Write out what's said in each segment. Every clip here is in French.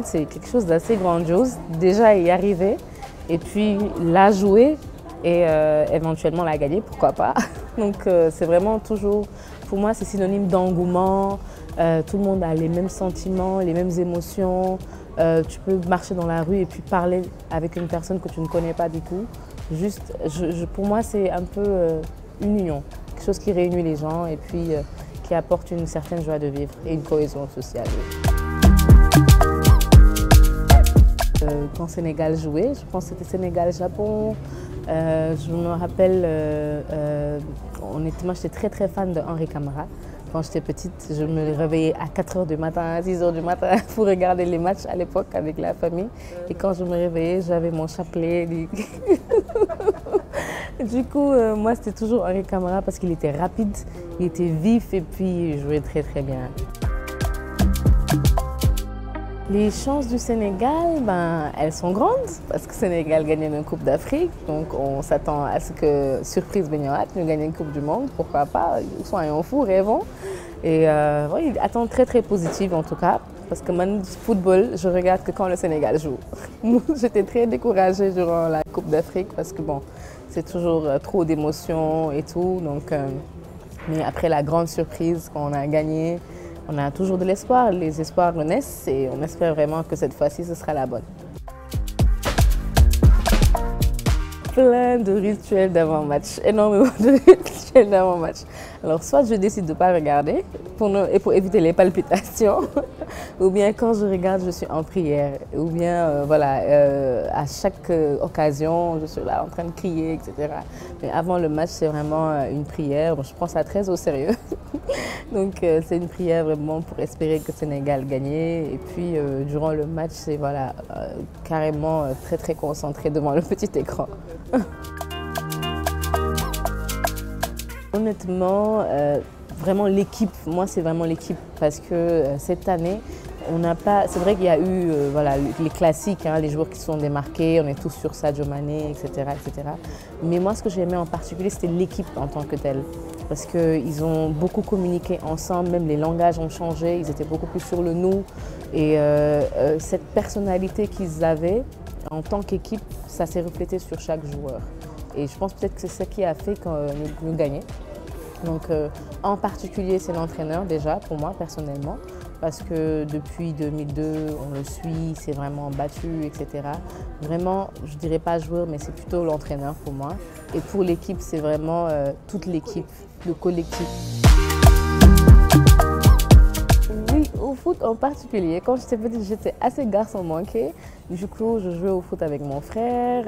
contre, c'est quelque chose d'assez grandiose. Déjà y arriver et puis la jouer et éventuellement la gagner, pourquoi pas. Donc c'est vraiment toujours, pour moi, c'est synonyme d'engouement. Tout le monde a les mêmes sentiments, les mêmes émotions. Tu peux marcher dans la rue et puis parler avec une personne que tu ne connais pas du tout. Juste, pour moi, c'est un peu une union, quelque chose qui réunit les gens et puis qui apporte une certaine joie de vivre et une cohésion sociale. Quand Sénégal jouait, je pense que c'était Sénégal-Japon. Je me rappelle, honnêtement, j'étais très fan de Henri Camara. Quand j'étais petite, je me réveillais à 4 h du matin, à 6 h du matin pour regarder les matchs à l'époque avec la famille. Et quand je me réveillais, j'avais mon chapelet. Du coup, moi, c'était toujours Henri Camara parce qu'il était rapide, il était vif et puis il jouait très bien. Les chances du Sénégal, elles sont grandes parce que le Sénégal gagne une Coupe d'Afrique. Donc on s'attend à ce que, surprise Benyoat, nous gagne une Coupe du Monde. Pourquoi pas, soyons fous, rêvons. Et oui, attente très positive en tout cas. Parce que moi, football, je regarde que quand le Sénégal joue. J'étais très découragée durant la Coupe d'Afrique parce que bon, c'est toujours trop d'émotions et tout. Donc, mais après la grande surprise qu'on a gagné, on a toujours de l'espoir, les espoirs renaissent et on espère vraiment que cette fois-ci, ce sera la bonne. Plein de rituels d'avant-match, énormément de rituels d'avant-match. Alors soit je décide de ne pas regarder pour éviter les palpitations, ou bien quand je regarde, je suis en prière, ou bien à chaque occasion, je suis là en train de crier, etc. Mais avant le match, c'est vraiment une prière, je prends ça très au sérieux. Donc c'est une prière vraiment pour espérer que le Sénégal gagne. Et puis durant le match, c'est carrément très concentré devant le petit écran. Honnêtement, vraiment l'équipe, moi c'est vraiment l'équipe parce que cette année, on n'a pas, c'est vrai qu'il y a eu les classiques, hein, les joueurs qui se sont démarqués, on est tous sur Sadio Mané, etc. Mais moi ce que j'aimais en particulier, c'était l'équipe en tant que telle. Parce qu'ils ont beaucoup communiqué ensemble, même les langages ont changé, ils étaient beaucoup plus sur le nous. Et cette personnalité qu'ils avaient en tant qu'équipe, ça s'est reflété sur chaque joueur. Et je pense peut-être que c'est ce qui a fait qu'on nous gagnait. Donc en particulier, c'est l'entraîneur déjà, pour moi personnellement. Parce que depuis 2002, on le suit, il s'est vraiment battu, etc. Vraiment, je ne dirais pas joueur, mais c'est plutôt l'entraîneur pour moi. Et pour l'équipe, c'est vraiment toute l'équipe, le collectif. Oui, au foot en particulier. Quand j'étais petite, j'étais assez garçon manqué. Du coup, je jouais au foot avec mon frère.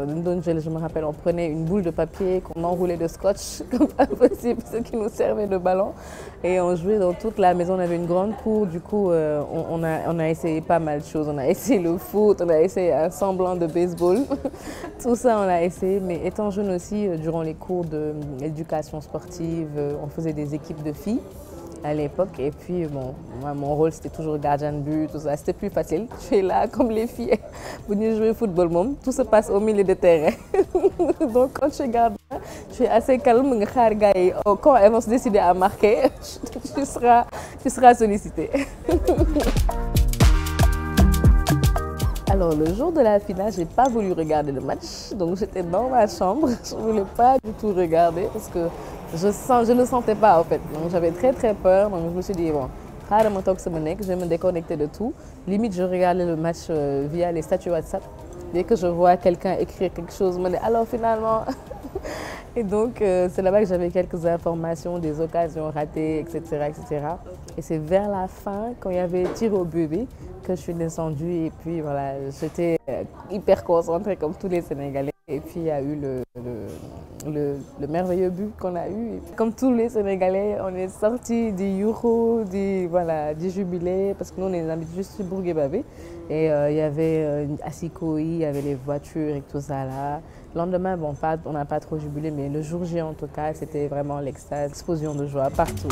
Donc, je me rappelle, on prenait une boule de papier qu'on enroulait de scotch, comme pas possible, ce qui nous servait de ballon. Et on jouait dans toute la maison. On avait une grande cour. Du coup, on a essayé pas mal de choses. On a essayé le foot, on a essayé un semblant de baseball. Tout ça, on l'a essayé. Mais étant jeune aussi, durant les cours d'éducation sportive, on faisait des équipes de filles à l'époque. Et puis, bon, moi, mon rôle, c'était toujours gardien de but, tout ça. C'était plus facile. Je suis là, comme les filles, venir jouer au football, tout se passe au milieu de terrain. Donc, quand je suis gardien, je suis assez calme. Quand elles vont se décider à marquer, tu seras sollicité. Alors, le jour de la finale, je n'ai pas voulu regarder le match. Donc, j'étais dans ma chambre. Je ne voulais pas du tout regarder parce que je ne le sentais pas en fait. Donc, j'avais très peur. Donc, je me suis dit, bon, je vais me déconnecter de tout. Limite, je regardais le match via les statuts WhatsApp. Dès que je vois quelqu'un écrire quelque chose, je me dis, alors finalement. Et donc, c'est là-bas que j'avais quelques informations, des occasions ratées, etc. Et c'est vers la fin, quand il y avait tir au but, que je suis descendue. Et puis voilà, j'étais hyper concentrée comme tous les Sénégalais. Et puis il y a eu le merveilleux but qu'on a eu. Et comme tous les Sénégalais, on est sortis du Youro, du jubilé, parce que nous on est juste sur Bourguiba-Bé. Et il y avait Asikoï, il y avait les voitures et tout ça là. Le lendemain, bon, on n'a pas trop jubilé, mais le jour J en tout cas, c'était vraiment l'extase, explosion de joie partout.